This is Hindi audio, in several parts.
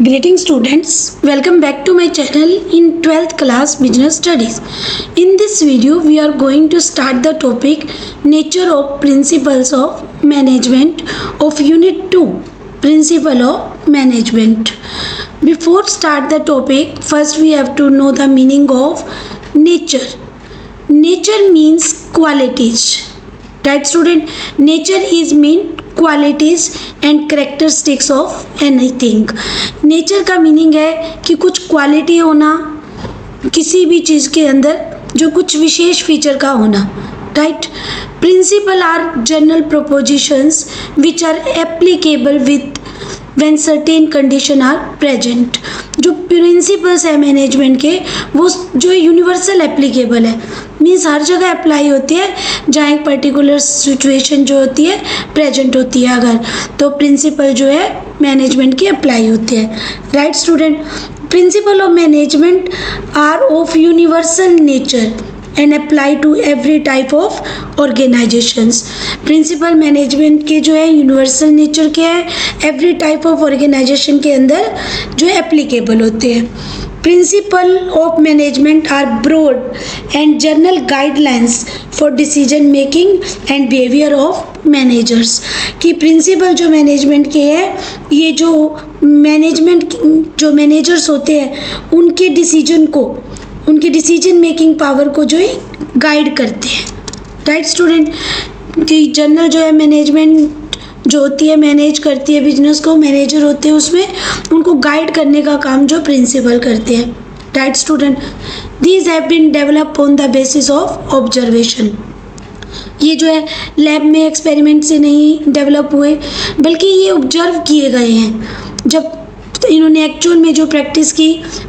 Greetings students, welcome back to my channel in 12th class business studies. In this video we are going to start the topic nature of principles of management of unit 2, principle of management. Before start the topic, first we have to know the meaning of nature. Nature means qualities. Right student, nature is mean qualities and characteristics of anything. Nature का मीनिंग है कि कुछ क्वालिटी होना किसी भी चीज़ के अंदर, जो कुछ विशेष फीचर का होना. Right. Principle are general propositions which are applicable with when certain condition are present. जो प्रिंसिपल्स है मैनेजमेंट के, वो जो यूनिवर्सल एप्लीकेबल है, मीन्स हर जगह अप्लाई होती है जहाँ एक पर्टिकुलर सिचुएशन जो होती है प्रेजेंट होती है, अगर तो प्रिंसिपल जो है मैनेजमेंट की अप्लाई होती है. Right student. Principle of management are of universal nature and apply to every type of organizations. Principle management के जो है यूनिवर्सल नेचर के हैं, एवरी टाइप ऑफ ऑर्गेनाइजेशन के अंदर जो है एप्लीकेबल होते हैं. Principle of management are broad and general guidelines for decision making and behaviour of managers. कि प्रिंसिपल जो मैनेजमेंट के हैं, ये जो मैनेजमेंट जो मैनेजर्स होते हैं उनके डिसीजन को, उनकी डिसीजन मेकिंग पावर को जो है गाइड करते हैं. Right student. कि जनरल जो है मैनेजमेंट जो होती है मैनेज करती है बिजनेस को, मैनेजर होते हैं उसमें, उनको गाइड करने का काम जो प्रिंसिपल करते हैं. Right student. These have been develop on the basis of observation. ये जो है लैब में एक्सपेरिमेंट से नहीं डेवलप हुए, बल्कि ये ऑब्जर्व किए गए हैं. जब इन्होंने एक्चुअल में जो प्रैक्टिस की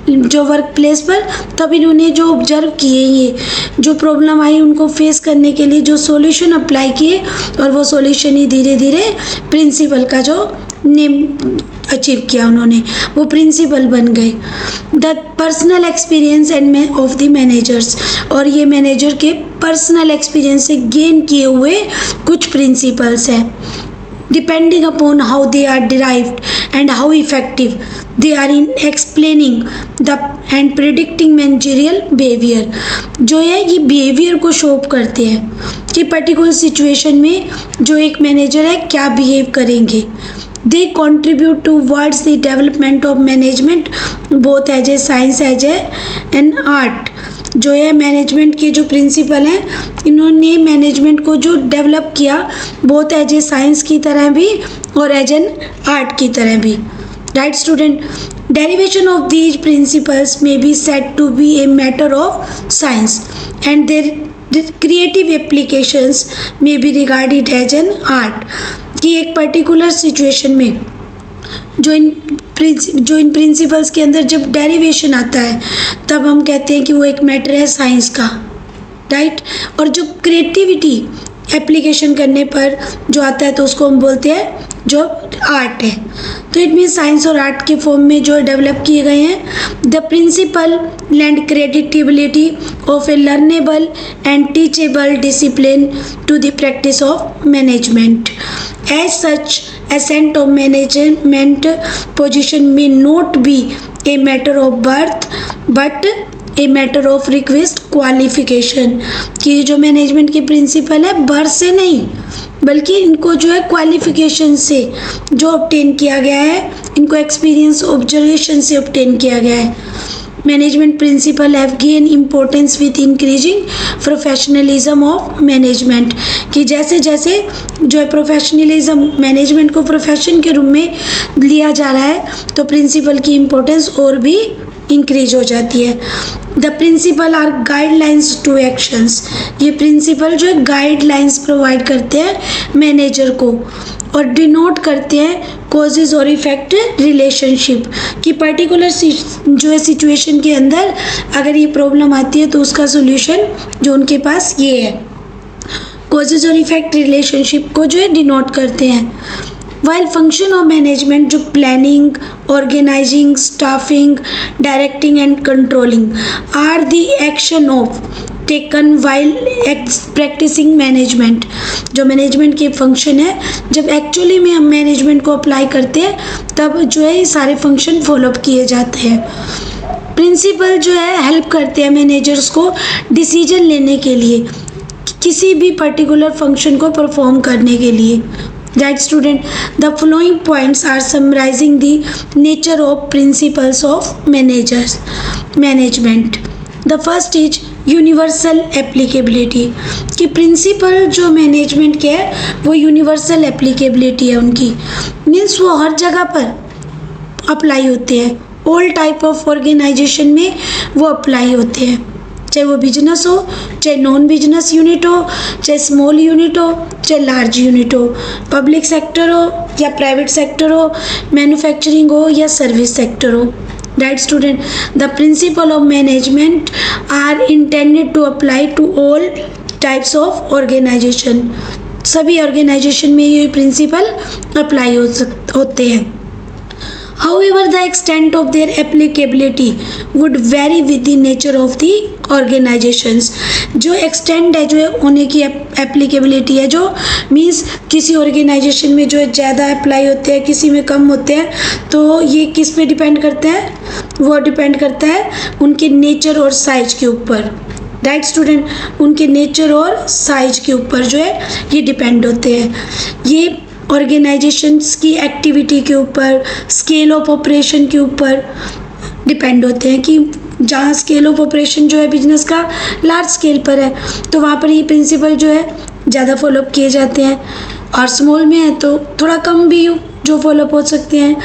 जो वर्क प्लेस पर, तब इन्होंने जो ऑब्जर्व किए, ये जो प्रॉब्लम आई उनको फेस करने के लिए जो सॉल्यूशन अप्लाई किए, और वो सॉल्यूशन ही धीरे धीरे प्रिंसिपल का जो नेम अचीव किया उन्होंने, वो प्रिंसिपल बन गए. The personal experience end of the managers. और ये मैनेजर के पर्सनल एक्सपीरियंस से गेन किए हुए कुछ प्रिंसिपल्स हैं. Depending upon how they are derived and how effective they are in explaining the and predicting managerial behavior. जो है ये behavior को शो करते हैं कि पर्टिकुलर सिचुएशन में जो एक मैनेजर है क्या बिहेव करेंगे. They contribute towards the development of management both as a science as a an art. जो है मैनेजमेंट के जो प्रिंसिपल हैं, इन्होंने मैनेजमेंट को जो डेवलप किया बहुत एज ए साइंस की तरह भी और एज एन आर्ट की तरह भी. Right student. Derivation of these principles may be said to be a matter of science and their creative applications may be regarded as an art. कि एक पर्टिकुलर सिचुएशन में जो इन प्रिंसिपल्स के अंदर जब डेरिवेशन आता है, तब हम कहते हैं कि वो एक मैटर है साइंस का. राइट. और जो क्रिएटिविटी एप्लीकेशन करने पर जो आता है, तो उसको हम बोलते हैं जो आर्ट है. तो इट मीन्स साइंस और आर्ट के फॉर्म में जो डेवलप किए गए हैं. The principle lend creditability of a learnable and teachable discipline to the practice of management. As such, ascent of management position may not be a matter of birth, but a matter of requisite qualification. कि जो मैनेजमेंट की प्रिंसिपल है बर्थ से नहीं, बल्कि इनको जो है क्वालिफिकेशन से जो ऑब्टेन किया गया है, इनको एक्सपीरियंस ऑब्जर्वेशन से ऑब्टेन किया गया है. Management principle have gain importance with increasing professionalism of management. कि जैसे जैसे जो है प्रोफेशनलिज्म मैनेजमेंट को प्रोफेशन के रूप में लिया जा रहा है, तो प्रिंसिपल की इम्पोर्टेंस और भी इंक्रीज हो जाती है. The principle are guidelines to actions. ये प्रिंसिपल जो है गाइडलाइंस प्रोवाइड करते हैं मैनेजर को और डिनोट करते हैं कॉजेज और इफेक्ट रिलेशनशिप. कि पर्टिकुलर जो है सिचुएशन के अंदर अगर ये प्रॉब्लम आती है, तो उसका सोल्यूशन जो उनके पास ये है. कॉजेज और इफेक्ट रिलेशनशिप को जो है डिनोट करते हैं. वाइल फंक्शन ऑफ मैनेजमेंट जो planning, organizing, staffing, directing and controlling are the action of taken while practising management. जो मैनेजमेंट के फंक्शन है, जब एक्चुअली में हम मैनेजमेंट को अप्लाई करते हैं तब जो है ये सारे फंक्शन फॉलोअप किए जाते हैं। प्रिंसिपल जो है हेल्प करते हैं मैनेजर्स को डिसीजन लेने के लिए, किसी भी पर्टिकुलर फंक्शन को परफॉर्म करने के लिए। Right student, the following points are summarizing the nature of principles of management. The first is universal applicability, कि प्रिंसिपल जो मैनेजमेंट के है वो यूनिवर्सल एप्लीकेबिलिटी है उनकी, मीन्स वो हर जगह पर अप्लाई होते हैं, ऑल टाइप ऑफ ऑर्गेनाइजेशन में वो अप्लाई होते हैं, चाहे वो बिजनेस हो, चाहे नॉन बिजनेस यूनिट हो, चाहे स्मॉल यूनिट हो, चाहे लार्ज यूनिट हो, पब्लिक सेक्टर हो या प्राइवेट सेक्टर हो, मैन्युफैक्चरिंग हो या सर्विस सेक्टर हो। Right student, the principle of management are intended to apply to all types of organization. सभी ऑर्गेनाइजेशन में ये प्रिंसिपल अप्लाई होते हैं। However, the extent of their applicability would vary with the nature of the organizations. जो extent है, जो होने की applicability है, जो means किसी organization में जो है ज़्यादा अप्लाई होते हैं, किसी में कम होते हैं, तो ये किस पे डिपेंड करता है? वो डिपेंड करता है उनके नेचर और साइज के ऊपर। राइट स्टूडेंट, उनके नेचर और साइज के ऊपर जो है ये डिपेंड होते हैं। ये ऑर्गेनाइजेशंस की एक्टिविटी के ऊपर, स्केल ऑफ ऑपरेशन के ऊपर डिपेंड होते हैं, कि जहाँ स्केल ऑफ ऑपरेशन जो है बिजनेस का लार्ज स्केल पर है तो वहाँ पर ये प्रिंसिपल जो है ज़्यादा फॉलोअप किए जाते हैं, और स्मॉल में है तो थोड़ा कम भी जो फॉलोअप हो सकते हैं।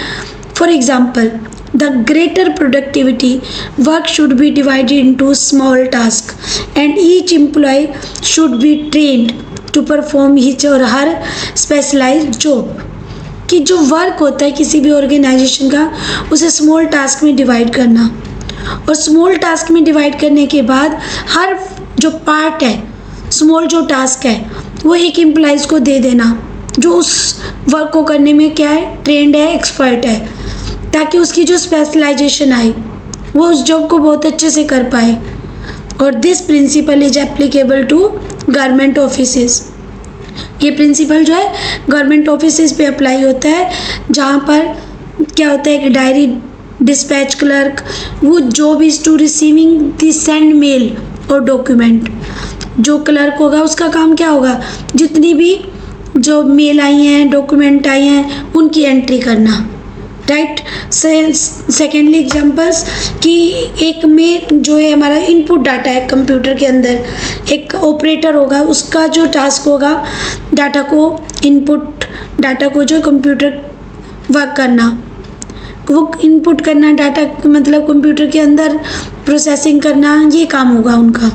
For example, the greater productivity work should be divided into small task and each employ should be trained to perform which और हर स्पेशलाइज्ड जॉब। कि जो वर्क होता है किसी भी ऑर्गेनाइजेशन का, उसे स्मॉल टास्क में डिवाइड करना, और स्मॉल टास्क में डिवाइड करने के बाद हर जो पार्ट है, स्मॉल जो टास्क है, वो एक एम्प्लॉइज़ को दे देना जो उस वर्क को करने में क्या है, ट्रेंड है, एक्सपर्ट है, ताकि उसकी जो स्पेशलाइजेशन आए वो उस जॉब को बहुत अच्छे से कर पाए। और this principle is applicable to government offices. ये प्रिंसिपल जो है गवर्नमेंट ऑफिसेस पे अप्लाई होता है, जहाँ पर क्या होता है कि डायरी डिस्पैच क्लर्क, वो job is to receiving the send mail और डॉक्यूमेंट। जो क्लर्क होगा उसका काम क्या होगा, जितनी भी जो मेल आई हैं, डॉक्यूमेंट आई हैं, उनकी एंट्री करना। राइट। सेकेंडली एग्जाम्पल्स, कि एक में जो है हमारा इनपुट डाटा है कंप्यूटर के अंदर, एक ऑपरेटर होगा, उसका जो टास्क होगा डाटा को इनपुट, डाटा को जो कंप्यूटर वर्क करना, वो इनपुट करना डाटा, मतलब कंप्यूटर के अंदर प्रोसेसिंग करना, ये काम होगा उनका।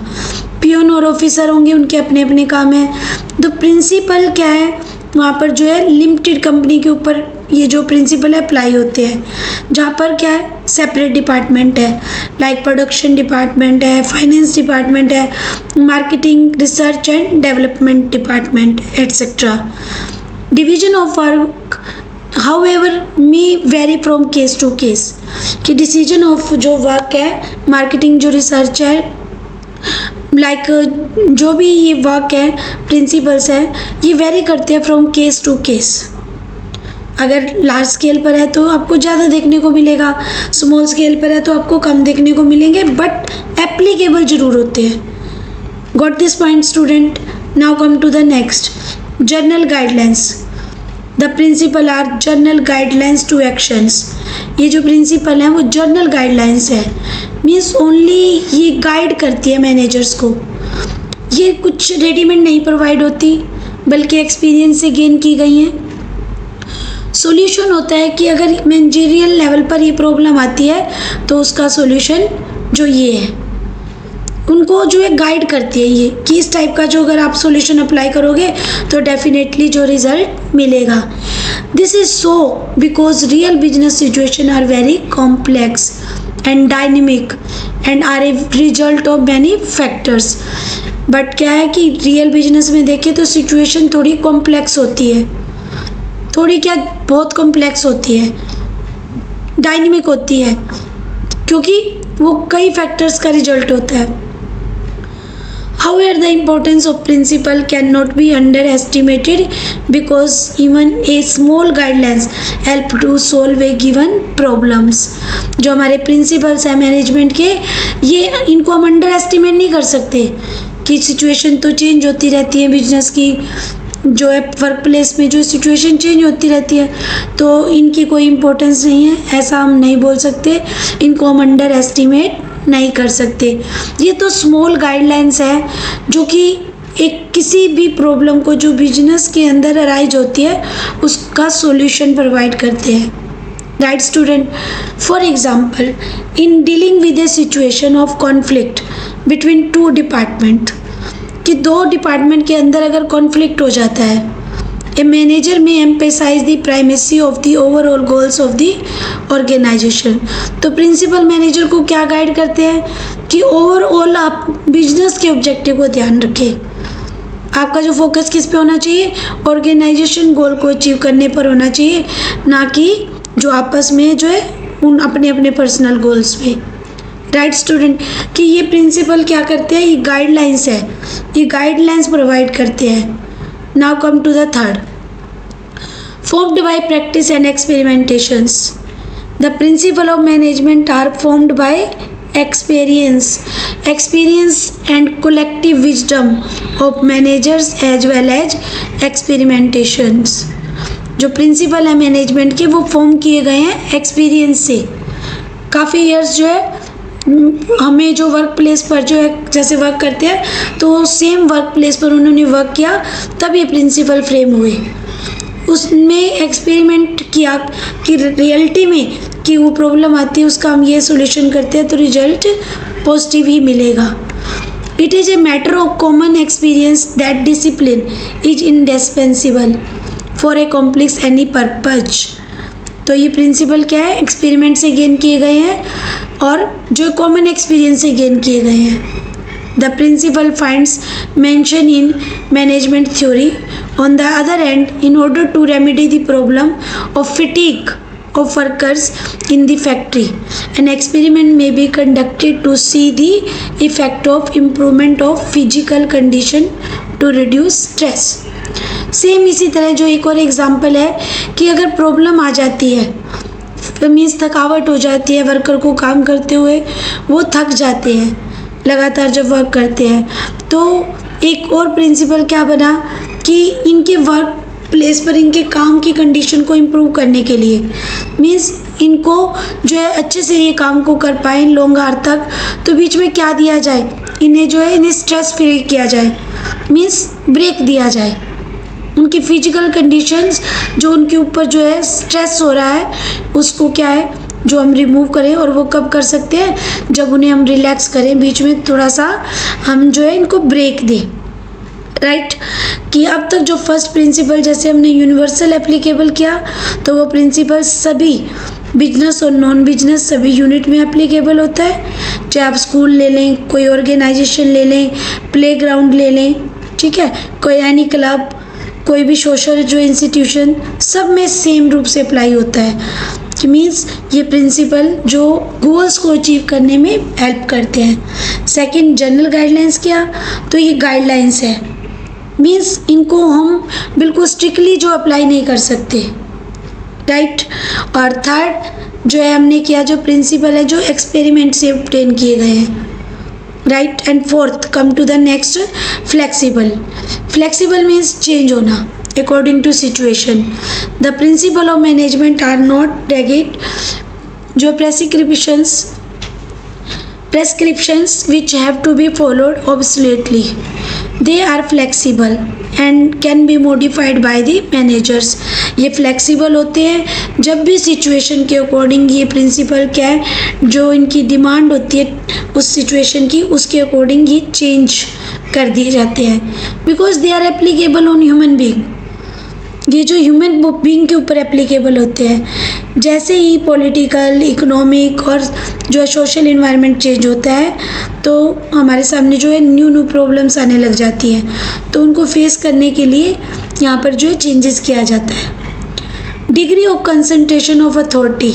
पियोन और ऑफिसर होंगे, उनके अपने अपने काम हैं। तो प्रिंसिपल क्या है, वहाँ पर जो है लिमिटेड कंपनी के ऊपर ये जो प्रिंसिपल अप्लाई होते हैं, जहाँ पर क्या है सेपरेट डिपार्टमेंट है, लाइक प्रोडक्शन डिपार्टमेंट है, फाइनेंस डिपार्टमेंट है, marketing, research and development department etcetera. Division of work however may vary from case to case, कि डिसीजन ऑफ जो वर्क है, मार्केटिंग, जो रिसर्च है, लाइक जो भी ये वर्क है, प्रिंसिपल्स है, ये वेरी करते हैं फ्रॉम केस टू केस। अगर लार्ज स्केल पर है तो आपको ज़्यादा देखने को मिलेगा, स्मॉल स्केल पर है तो आपको कम देखने को मिलेंगे, बट एप्लीकेबल जरूर होते हैं। Got this point student. Now come to the next, general guidelines. The principle are general guidelines to actions. ये जो प्रिंसिपल हैं वो जर्नल गाइडलाइंस है, मीन्स ओनली ये गाइड करती है मैनेजर्स को। ये कुछ रेडीमेड नहीं प्रोवाइड होती, बल्कि एक्सपीरियंस से गेन की गई हैं। सॉल्यूशन होता है कि अगर मैनेजरियल लेवल पर ये प्रॉब्लम आती है तो उसका सॉल्यूशन जो ये है, उनको जो है गाइड करती है ये, कि इस टाइप का जो अगर आप सॉल्यूशन अप्लाई करोगे तो डेफिनेटली जो रिजल्ट मिलेगा। This is so because real business situation are very complex and dynamic and are a result of many factors. But क्या है कि रियल बिजनेस में देखें तो सिचुएशन थोड़ी कॉम्प्लेक्स होती है, थोड़ी क्या बहुत कॉम्प्लेक्स होती है, डायनेमिक होती है, क्योंकि वो कई फैक्टर्स का रिजल्ट होता है। However, the importance of principle cannot be underestimated because even a small guidelines help to solve a given problems. जो हमारे प्रिंसिपल्स हैं मैनेजमेंट के, ये इनको हम अंडर एस्टिमेट नहीं कर सकते कि सिचुएशन तो चेंज होती रहती है बिजनेस की, जो है वर्क प्लेस में जो सिचुएशन चेंज होती रहती है, तो इनकी कोई इम्पोर्टेंस नहीं है, ऐसा हम नहीं बोल सकते, इनको हम अंडर एस्टिमेट नहीं कर सकते। ये तो स्मॉल गाइडलाइंस है जो कि एक किसी भी प्रॉब्लम को जो बिजनेस के अंदर अराइज होती है उसका सॉल्यूशन प्रोवाइड करते हैं। Right student, for example in dealing with A situation of conflict between two department, कि दो डिपार्टमेंट के अंदर अगर कॉन्फ्लिक्ट हो जाता है, a manager may emphasize the primacy of the overall goals of the organization. तो प्रिंसिपल मैनेजर को क्या गाइड करते हैं कि ओवरऑल आप बिजनेस के ऑब्जेक्टिव को ध्यान रखें, आपका जो फोकस किस पे होना चाहिए, ऑर्गेनाइजेशन गोल को अचीव करने पर होना चाहिए, ना कि जो आपस में जो है उन अपने अपने पर्सनल गोल्स पे। राइट स्टूडेंट, कि ये प्रिंसिपल क्या करते हैं, ये गाइडलाइंस है, ये गाइडलाइंस प्रोवाइड करते हैं। Now come to the third. Formed by practice and experimentations. The principle of management are formed by experience and collective wisdom of managers as well as experimentations. जो प्रिंसिपल है मैनेजमेंट के वो फॉर्म किए गए हैं एक्सपीरियंस से। काफ़ी ईयर्स जो है हमें जो वर्क प्लेस पर जो है जैसे वर्क करते हैं तो सेम वर्क प्लेस पर उन्होंने वर्क किया, तब ये प्रिंसिपल फ्रेम हुए। उसमें एक्सपेरिमेंट किया कि रियलिटी में कि वो प्रॉब्लम आती है उसका हम ये सॉल्यूशन करते हैं तो रिजल्ट पॉजिटिव ही मिलेगा। It is a matter of common experience that discipline is indispensable for a complex any purpose. तो ये प्रिंसिपल क्या है, एक्सपेरिमेंट से गेन किए गए हैं और जो कॉमन एक्सपीरियंस से गेन किए गए हैं। The principle finds mention in management theory on the other end in order to remedy the problem of fatigue of workers in the factory. An experiment may be conducted to see the effect of improvement of physical condition to reduce stress. Same इसी तरह जो एक और एग्जांपल है कि अगर प्रॉब्लम आ जाती है मीन्स थकावट हो जाती है, वर्कर को काम करते हुए वो थक जाते हैं लगातार जब वर्क करते हैं, तो एक और प्रिंसिपल क्या बना कि इनके वर्क प्लेस पर इनके काम की कंडीशन को इम्प्रूव करने के लिए मीन्स इनको जो है अच्छे से ये काम को कर पाएँ लॉन्ग आवर तक, तो बीच में क्या दिया जाए, इन्हें जो है इन्हें स्ट्रेस फ्री किया जाए, मीन्स ब्रेक दिया जाए। उनकी फिजिकल कंडीशंस जो उनके ऊपर जो है स्ट्रेस हो रहा है उसको क्या है जो हम रिमूव करें, और वो कब कर सकते हैं जब उन्हें हम रिलैक्स करें, बीच में थोड़ा सा हम जो है इनको ब्रेक दें। राइट कि अब तक जो फर्स्ट प्रिंसिपल जैसे हमने यूनिवर्सल एप्लीकेबल किया तो वो प्रिंसिपल सभी बिजनेस और नॉन बिजनेस सभी यूनिट में एप्लीकेबल होता है, चाहे आप स्कूल ले लें, कोई ऑर्गेनाइजेशन ले लें, प्लेग्राउंड ले लें, ठीक है, कोई एनी क्लब, कोई भी सोशल जो इंस्टीट्यूशन, सब में सेम रूप से अप्लाई होता है कि मीन्स ये प्रिंसिपल जो गोल्स को अचीव करने में हेल्प करते हैं। सेकंड जनरल गाइडलाइंस क्या, तो ये गाइडलाइंस है मीन्स इनको हम बिल्कुल स्ट्रिक्टली जो अप्लाई नहीं कर सकते। राइट और थर्ड जो है हमने किया जो प्रिंसिपल है जो एक्सपेरिमेंट से ऑब्टेन किए गए हैं। Right and fourth come to the next flexible. Flexible means change होना according to situation. The principle of management are not rigid, जो prescriptions which have to be followed obsolutely. They are flexible and can be modified by the managers. ये flexible होते हैं जब भी situation के according ये principle क्या है जो इनकी डिमांड होती है उस situation की उसके according ये change कर दिए जाते हैं because they are applicable on human being. ये जो ह्यूमन बीइंग के ऊपर एप्लीकेबल होते हैं। जैसे ही पॉलिटिकल, इकोनॉमिक और जो है सोशल इन्वायरमेंट चेंज होता है तो हमारे सामने जो है न्यू प्रॉब्लम्स आने लग जाती हैं, तो उनको फेस करने के लिए यहाँ पर जो है चेंजेस किया जाता है। Degree of concentration of authority,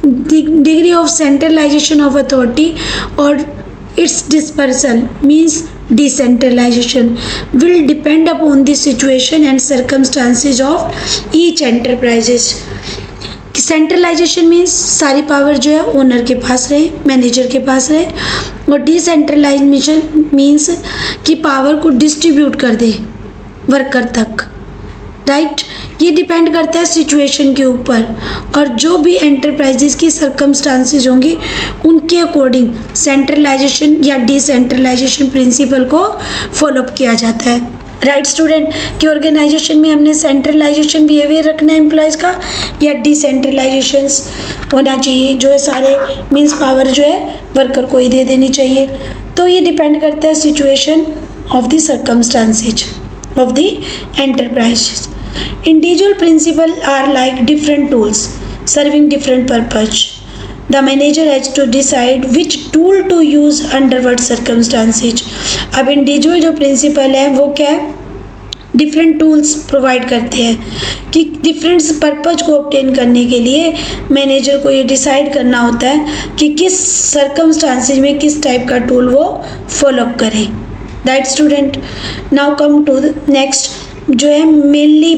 degree of centralization of authority और its dispersal means decentralization will depend upon the situation and circumstances of each enterprises. Centralization means सारी पावर जो है ओनर के पास रहे, मैनेजर के पास रहे, और डिसेंट्रलाइजेशन मीन्स कि पावर को डिस्ट्रीब्यूट कर दे वर्कर तक, राइट। ये डिपेंड करता है सिचुएशन के ऊपर, और जो भी एंटरप्राइजेस की सर्कमस्टांसेस होंगी उनके अकॉर्डिंग सेंट्रलाइजेशन या डिसेंट्रलाइजेशन प्रिंसिपल को फॉलोअप किया जाता है, राइट स्टूडेंट। कि ऑर्गेनाइजेशन में हमने सेंट्रलाइजेशन बिहेवियर रखना है एम्प्लॉयज़ का या डिसेंट्रलाइजेशन होना चाहिए, जो है सारे मीन्स पावर जो है वर्कर को ही दे देनी चाहिए। तो ये डिपेंड करता है situation of the circumstances of the enterprises. Individual principles are like different tools serving different purpose. The manager has to decide which tool to use under what circumstances. अब इंडिविजुअल जो प्रिंसिपल है वो क्या है, डिफरेंट टूल्स प्रोवाइड करते हैं कि डिफरेंट पर्पज को ऑब्टेन करने के लिए मैनेजर को ये डिसाइड करना होता है कि किस सर्कमस्टांसेज में किस टाइप का टूल वो फॉलोअप करें, right student. Now come to next जो है मेनली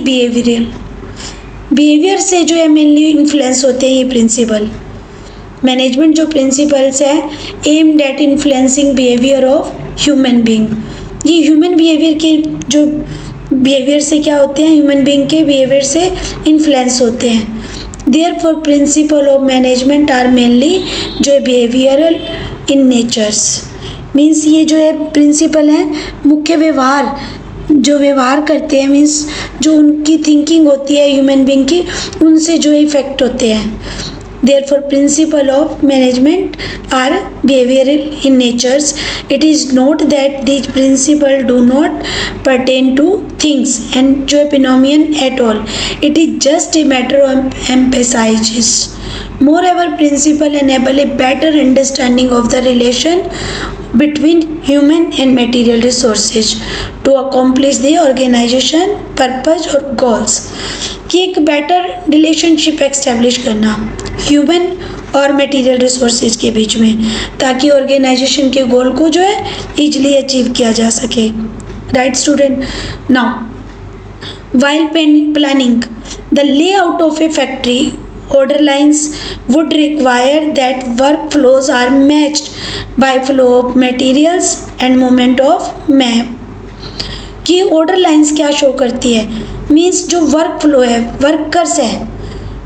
बिहेवियर से जो है मेनली इन्फ्लुएंस होते हैं ये प्रिंसिपल। मैनेजमेंट जो प्रिंसिपल्स है aimed at influencing behaviour of human being. ये ह्यूमन बिहेवियर के जो बिहेवियर से क्या होते हैं, ह्यूमन बीइंग के बिहेवियर से इन्फ्लुएंस होते हैं। Therefore principle of management are mainly जो है बिहेवियरल इन नेचर्स। मीन्स ये जो है प्रिंसिपल है मुख्य व्यवहार जो व्यवहार करते हैं, मीन्स जो उनकी थिंकिंग होती है ह्यूमन बीइंग की, उनसे जो इफेक्ट होते हैं। Therefore, principle of management are behavioral in natures. It is not that these principles do not pertain to things and जो phenomenon at all. It is just a matter of emphasis. Moreover, principles enable a better understanding of the relation between human and material resources to accomplish the organization purpose और goals. कि एक बेटर रिलेशनशिप एस्टेब्लिश करना ह्यूमन और मटेरियल रिसोर्सेज के बीच में, ताकि ऑर्गेनाइजेशन के गोल को जो है इजीली अचीव किया जा सके, right student. Now while planning the layout of A factory order lines would require that work flows are matched by flow of materials and movement of man. कि ऑर्डर लाइंस क्या शो करती है, मीन्स जो वर्क फ्लो है वर्कर्स है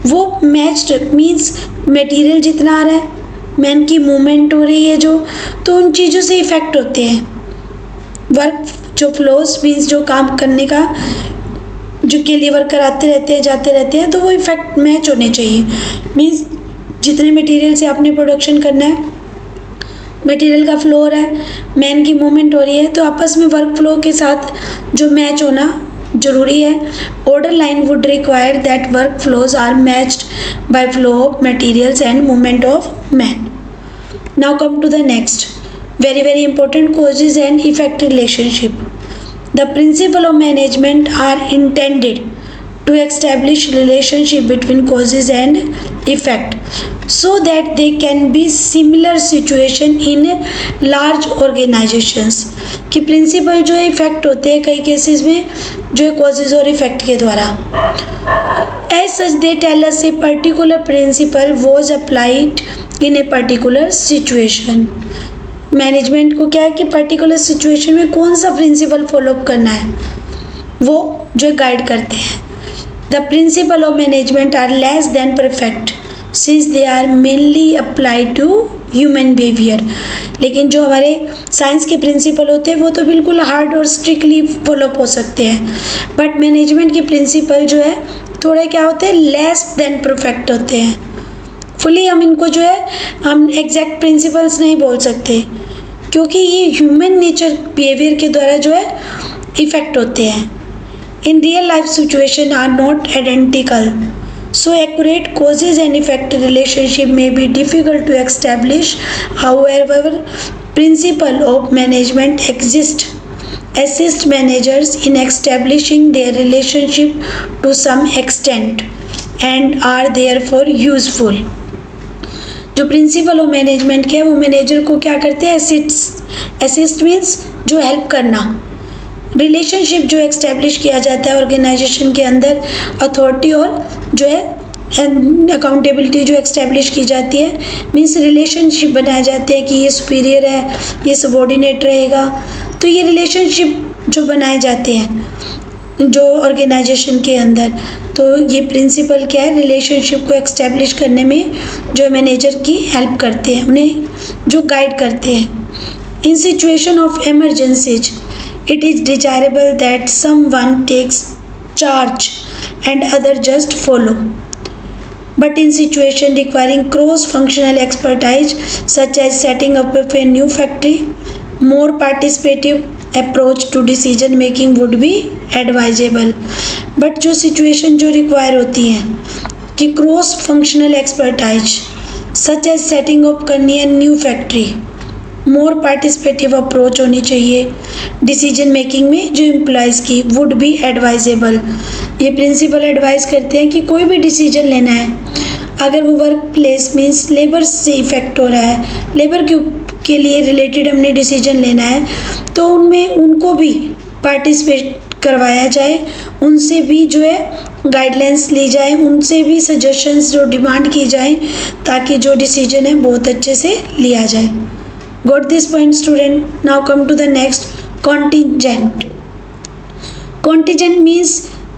वो मैच्ड, मीन्स मटेरियल जितना आ रहा है, मैन की मूवमेंट हो रही है जो, तो उन चीज़ों से इफेक्ट होते हैं। वर्क जो फ्लोज मीन्स जो काम करने का जो के लिए वर्कर आते रहते हैं जाते रहते हैं, तो वो इफेक्ट मैच होने चाहिए। मीन्स जितने मटेरियल से आपने प्रोडक्शन करना है, मटेरियल का फ्लो हो रहा है, मैन की मूवमेंट हो रही है, तो आपस में वर्क फ्लो के साथ जो मैच होना जरूरी है। Order line would require that work flows are matched by flow of materials and movement of man. Now come to the next very very important causes and effect relationship. The principle of management are intended to establish relationship between causes and effect so that they can be similar situation in large organizations. कि प्रिंसिपल जो है इफेक्ट होते हैं कई केसेस में जो है कॉजेज और इफेक्ट के द्वारा। As such they tell us a particular principle was applied in a particular situation. Management को क्या है कि पर्टिकुलर सिचुएशन में कौन सा प्रिंसिपल फॉलोअप करना है वो जो गाइड करते हैं। The principle of management are less than perfect since they are mainly applied to human behaviour. लेकिन जो हमारे साइंस के प्रिंसिपल होते हैं वो तो बिल्कुल हार्ड और स्ट्रिक्टली फॉलोअप हो सकते हैं, बट मैनेजमेंट के प्रिंसिपल जो है थोड़े क्या होते हैं, लेस देन परफेक्ट होते हैं। फुली हम इनको जो है हम एग्जैक्ट प्रिंसिपल्स नहीं बोल सकते, क्योंकि ये ह्यूमन नेचर बिहेवियर के द्वारा जो है इफेक्ट होते हैं। In real life situation are not identical, so accurate causes and effect relationship में be difficult to establish. However principle of management exist assist managers in establishing their relationship to some extent and are therefore useful. जो प्रिंसिपल ऑफ मैनेजमेंट के वो मैनेजर को क्या करते हैं, असिस्ट मीन्स जो हेल्प करना, रिलेशनशिप जो एक्स्टेब्लिश किया जाता है ऑर्गेनाइजेशन के अंदर, अथॉरिटी और जो है अकाउंटेबिलिटी जो एक्स्टेब्लिश की जाती है, मीन्स रिलेशनशिप बनाए जाते हैं कि ये सुपीरियर है, ये सबॉर्डिनेट रहेगा। तो ये रिलेशनशिप जो बनाए जाते हैं जो ऑर्गेनाइजेशन के अंदर, तो ये प्रिंसिपल क्या है, रिलेशनशिप को एक्स्टेब्लिश करने में जो मैनेजर की हेल्प करते हैं, उन्हें जो गाइड करते हैं। In situation of emergencies it is desirable that someone takes charge and other just follow. But in situation requiring cross-functional expertise, such as setting up of a new factory, more participative approach to decision making would be advisable. But जो situation जो require होती है कि cross-functional expertise, such as setting up करनी है new factory, मोर पार्टिसिपेटिव अप्रोच होनी चाहिए डिसीजन मेकिंग में जो एम्प्लॉयज़ की, वुड बी एडवाइजेबल। ये प्रिंसिपल एडवाइस करते हैं कि कोई भी डिसीजन लेना है, अगर वो वर्क प्लेस मीन्स लेबर से इफेक्ट हो रहा है, लेबर के लिए रिलेटेड हमने डिसीजन लेना है, तो उनमें उनको भी पार्टिसिपेट करवाया जाए, उनसे भी जो है गाइडलाइंस ली जाए, उनसे भी सजेशंस जो डिमांड की जाए, ताकि जो डिसीजन है बहुत अच्छे से लिया जाए। Got this point student? Now come to the next, contingent. Contingent means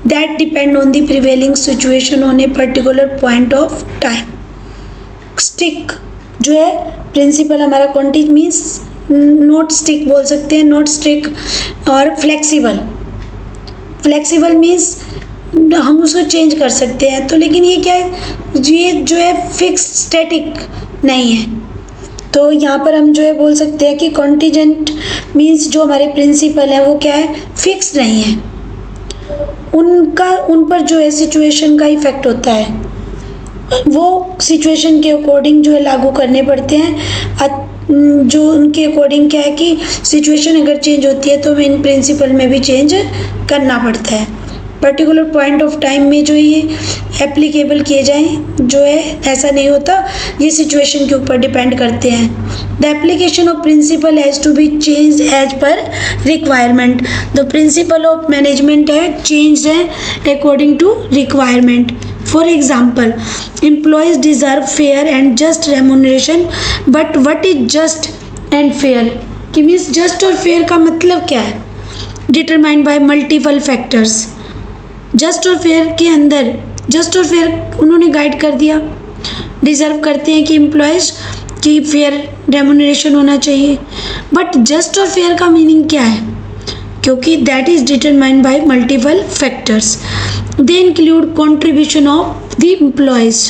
that depend on the prevailing situation on a particular point of time. Stick जो है प्रिंसिपल हमारा contingent means not stick बोल सकते हैं, not stick और flexible. Flexible means हम उसको चेंज कर सकते हैं, तो लेकिन ये क्या है, ये जो है फिक्स स्टैटिक नहीं है। तो यहाँ पर हम जो है बोल सकते हैं कि कॉन्टीजेंट मीन्स जो हमारे प्रिंसिपल है वो क्या है, फिक्स नहीं है, उन पर जो है सिचुएशन का इफेक्ट होता है, वो सिचुएशन के अकॉर्डिंग जो है लागू करने पड़ते हैं। जो उनके अकॉर्डिंग क्या है कि सिचुएशन अगर चेंज होती है तो इन प्रिंसिपल में भी चेंज करना पड़ता है। पर्टिकुलर पॉइंट ऑफ टाइम में जो ये एप्लीकेबल किए जाएं जो है ऐसा नहीं होता, ये सिचुएशन के ऊपर डिपेंड करते हैं। The application of principle has to be change as per requirement. The principle of management है चेंज है according to requirement. For example, employees deserve fair and just remuneration, but what is just and fair कि मीन्स जस्ट और फेयर का मतलब क्या है, determined by multiple factors. Just और फेयर के अंदर जस्ट और फेयर उन्होंने गाइड कर दिया, डिज़र्व करते हैं कि एम्प्लॉयज़ की फेयर रेम्यूनरेशन होना चाहिए, बट जस्ट और फेयर का मीनिंग क्या है, क्योंकि that is determined by multiple factors. They include contribution of the employees,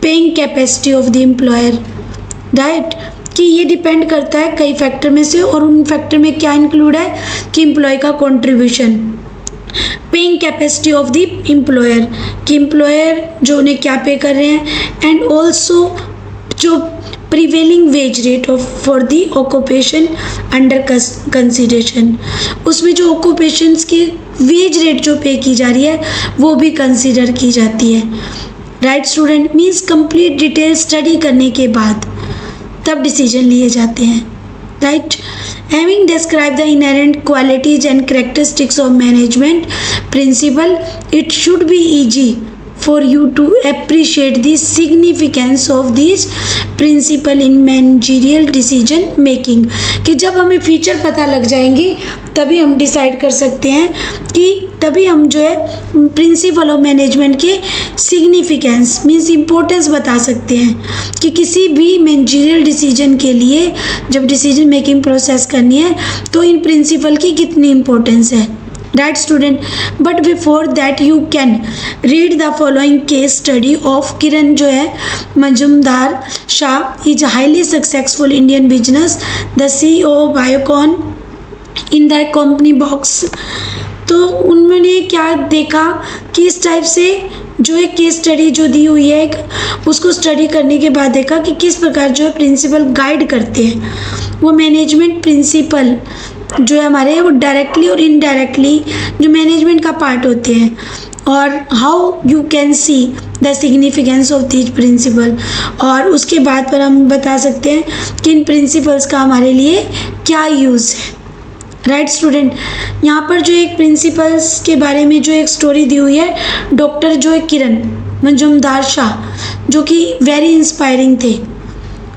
paying capacity of the employer, right, कि ये डिपेंड करता है कई फैक्टर में से, और उन फैक्टर में क्या इंक्लूड है कि एम्प्लॉय का contribution, paying capacity of the employer कि एम्प्लॉयर जो उन्हें क्या पे कर रहे हैं, एंड ऑल्सो जो prevailing wage rate of for the occupation under consideration, उसमें जो ऑक्यूपेशंस की वेज रेट जो पे की जा रही है वो भी कंसिडर की जाती है। Right student, means complete detail study करने के बाद तब डिसीजन लिए जाते हैं। Right, having described the inherent qualities and characteristics of management principle, it should be easy for you to appreciate the significance of these principle in managerial decision making। कि जब हमें फीचर पता लग जाएंगी तभी हम डिसाइड कर सकते हैं कि तभी हम जो है प्रिंसिपल ऑफ मैनेजमेंट के सिग्निफिकेंस मीन्स इम्पोर्टेंस बता सकते हैं कि किसी भी मैनेजरियल डिसीजन के लिए जब डिसीजन मेकिंग प्रोसेस करनी है तो इन प्रिंसिपल की कितनी इम्पोर्टेंस है। Right student, but before that you can read the following case study of Kiran जो है Mazumdar Shaw, is highly successful Indian business, the CEO of Biocon in the company box. तो उन्होंने क्या देखा कि इस टाइप से जो एक केस स्टडी जो दी हुई है उसको स्टडी करने के बाद देखा कि किस प्रकार जो है प्रिंसिपल गाइड करते हैं, वो मैनेजमेंट प्रिंसिपल जो है हमारे वो डायरेक्टली और इनडायरेक्टली जो मैनेजमेंट का पार्ट होते हैं, और how you can see the significance of this principle, और उसके बाद पर हम बता सकते हैं कि इन प्रिंसिपल्स का हमारे लिए क्या यूज़ है। Right student. यहाँ पर जो एक प्रिंसिपल्स के बारे में जो एक स्टोरी दी हुई है, डॉक्टर जो है किरण मजूमदार शाह, जो कि वेरी इंस्पायरिंग थे।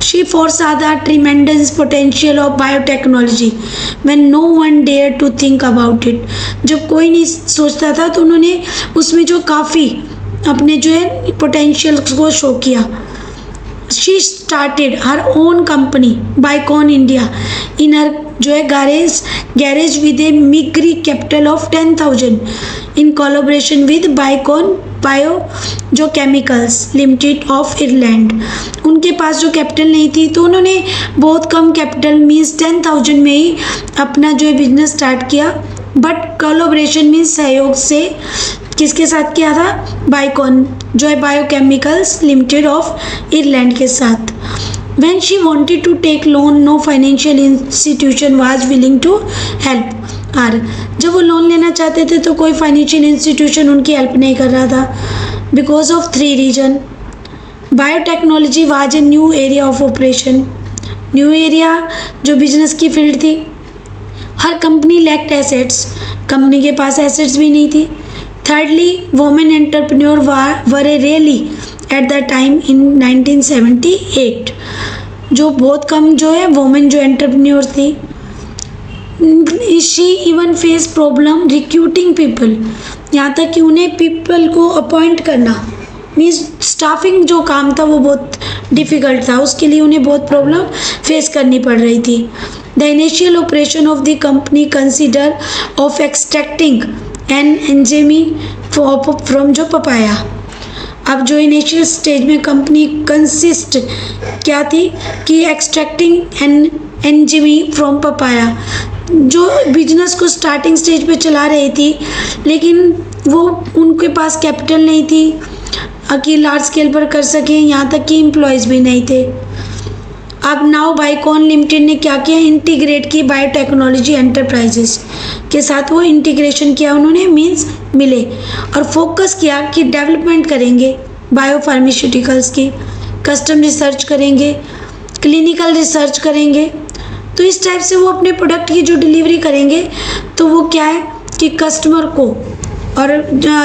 She foresaw the tremendous potential of biotechnology when no one dared to think about it। जब कोई नहीं सोचता था तो उन्होंने उसमें जो काफ़ी अपने जो है पोटेंशियल को शो किया। She started her own company Biocon India in her जो है garage with a meager capital of 10,000 in collaboration with Biocon Bio जो केमिकल्स लिमिटेड ऑफ आयरलैंड। उनके पास जो कैपिटल नहीं थी तो उन्होंने बहुत कम कैपिटल मीन्स 10,000 में ही अपना जो है बिजनेस स्टार्ट किया, बट कोलैबोरेशन मीन्स सहयोग से किसके साथ किया था? बाइकॉन जो है बायोकेमिकल्स लिमिटेड ऑफ आयरलैंड के साथ। When she wanted to take loan, no financial institution was willing to help her। जब वो लोन लेना चाहते थे तो कोई फाइनेंशियल इंस्टीट्यूशन उनकी हेल्प नहीं कर रहा था। Because of 3 reason. Biotechnology was a new area of operation. New area जो बिजनेस की फील्ड थी। हर कंपनी लैक्ड एसेट्स, कंपनी के पास एसेट्स भी नहीं थी। Thirdly, women entrepreneur were a really at the time in 1978, जो बहुत कम जो है वोमेन जो एंटरप्रेन्योर थी। She even face problem recruiting people, यहाँ तक कि उन्हें पीपल को अपॉइंट करना मीन्स स्टाफिंग जो काम था वो बहुत डिफ़िकल्ट था, उसके लिए उन्हें बहुत प्रॉब्लम फेस करनी पड़ रही थी। The initial operation of the company consider of extracting an enzyme from जो पपाया। अब जो इनिशियल स्टेज में कंपनी कंसिस्ट क्या थी कि extracting an enzyme from papaya, जो बिजनेस को स्टार्टिंग स्टेज पे चला रही थी, लेकिन वो उनके पास कैपिटल नहीं थी कि लार्ज स्केल पर कर सकें, यहाँ तक कि एम्प्लॉयज़ भी नहीं थे। अब नाउ बाइकॉन लिमिटेड ने क्या किया? इंटीग्रेट की बायोटेक्नोलॉजी एंटरप्राइजेस के साथ वो इंटीग्रेशन किया उन्होंने, मीन्स मिले और फोकस किया कि डेवलपमेंट करेंगे बायोफार्मास्यूटिकल्स की, कस्टम रिसर्च करेंगे, क्लिनिकल रिसर्च करेंगे। तो इस टाइप से वो अपने प्रोडक्ट की जो डिलीवरी करेंगे तो वो क्या है कि कस्टमर को और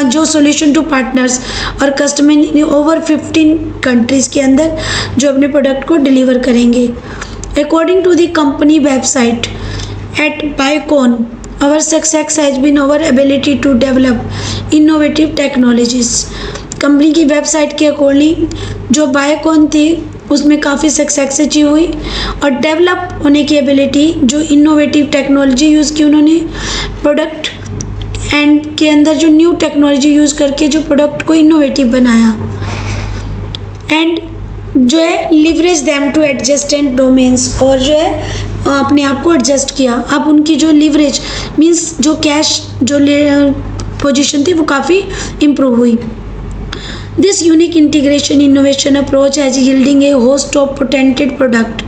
जो सॉल्यूशन टू पार्टनर्स और कस्टमर ओवर 15 कंट्रीज़ के अंदर जो अपने प्रोडक्ट को डिलीवर करेंगे। According to the company website at Biocon, our success has been our ability to develop innovative technologies. Company की वेबसाइट के अकॉर्डिंग जो बाइकॉन थी उसमें काफ़ी सक्सेस अचीव हुई और डेवलप होने की एबिलिटी, जो इनोवेटिव टेक्नोलॉजी यूज़ की उन्होंने प्रोडक्ट एंड के अंदर जो न्यू टेक्नोलॉजी यूज़ करके जो प्रोडक्ट को इनोवेटिव बनाया एंड जो है leverage them two adjacent domains, और जो है अपने आप को एडजस्ट किया। अब उनकी जो लिवरेज मीन्स जो कैश जो पोजीशन थी वो काफ़ी इम्प्रूव हुई। This unique integration innovation approach has yielding a host of patented product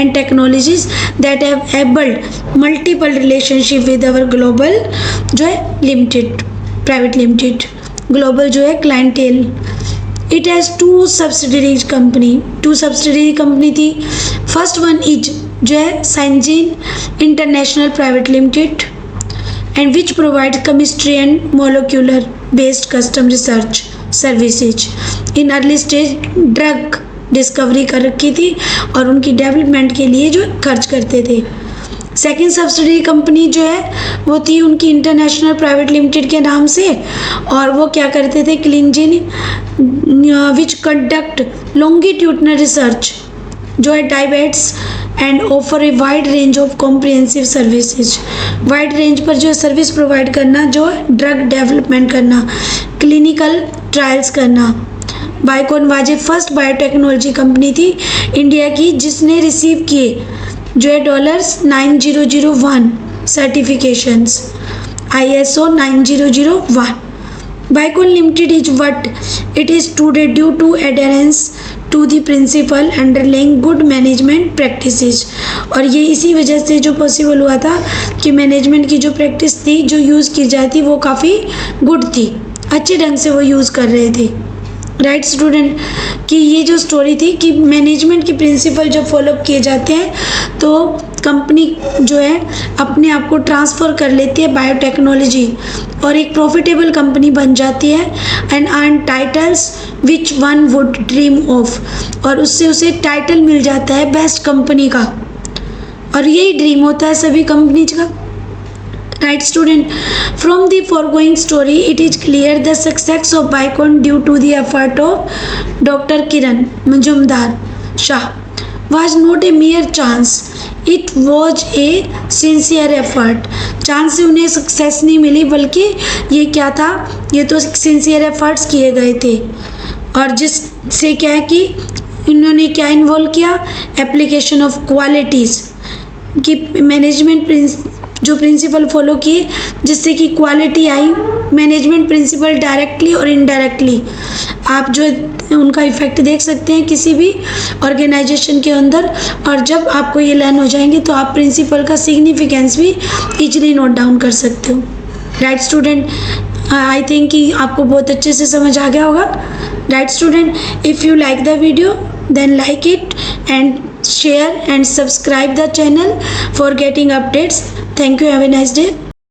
and technologies that have enabled multiple relationship with our global जो है limited private limited global जो है clientele। It has two subsidiary company थी। First one is जो है Syngene International Private Limited and which provides chemistry and molecular based custom research services in early stage drug discovery कर रखी थी और उनकी डेवलपमेंट के लिए जो खर्च करते थे। सेकेंड सब्सिडरी कंपनी जो है वो थी उनकी इंटरनेशनल प्राइवेट लिमिटेड के नाम से, और वो क्या करते थे? Clinigene which conduct longitudinal research जो है diabetes and offer a wide range of comprehensive services. Wide range पर जो सर्विस प्रोवाइड करना, जो ड्रग डेवलपमेंट करना, क्लिनिकल ट्रायल्स करना। Biocon was first biotechnology company थी इंडिया की जिसने रिसीव किए जो है $9001 certifications ISO 9001। Biocon Limited is what it is today due to adherence to the principle underlying good management practices। और ये इसी वजह से जो पॉसिबल हुआ था कि मैनेजमेंट की जो प्रैक्टिस थी जो यूज़ की जाती वो काफ़ी गुड थी, अच्छे ढंग से वो यूज़ कर रहे थे। राइट स्टूडेंट, कि ये जो स्टोरी थी कि मैनेजमेंट के प्रिंसिपल जब फॉलो किए जाते हैं तो कंपनी जो है अपने आप को ट्रांसफ़र कर लेती है बायोटेक्नोलॉजी और एक प्रॉफिटेबल कंपनी बन जाती है and earn titles which one would dream of, और उससे उसे टाइटल मिल जाता है बेस्ट कंपनी का, और यही ड्रीम होता है सभी कंपनीज का। Right student, from the foregoing story it is clear the success of Biocon due to the effort of Dr. Kiran Majumdar Shah was not a mere chance, it was a sincere effort। Chance से उन्हें सक्सेस नहीं मिली बल्कि ये क्या था, ये तो सिंसियर एफर्ट्स किए गए थे, और जिससे क्या है कि इन्होंने क्या इन्वॉल्व किया, एप्लीकेशन ऑफ क्वालिटीज़ कि मैनेजमेंट जो प्रिंसिपल फॉलो किए जिससे कि क्वालिटी आई। मैनेजमेंट प्रिंसिपल डायरेक्टली और इनडायरेक्टली आप जो उनका इफेक्ट देख सकते हैं किसी भी ऑर्गेनाइजेशन के अंदर, और जब आपको ये लर्न हो जाएंगे तो आप प्रिंसिपल का सिग्निफिकेंस भी इजीली नोट डाउन कर सकते हो। राइट स्टूडेंट, आई थिंक कि आपको बहुत अच्छे से समझ आ गया होगा। Right student, if you like the video then like it and share and subscribe the channel for getting updates. Thank you. Have a nice day.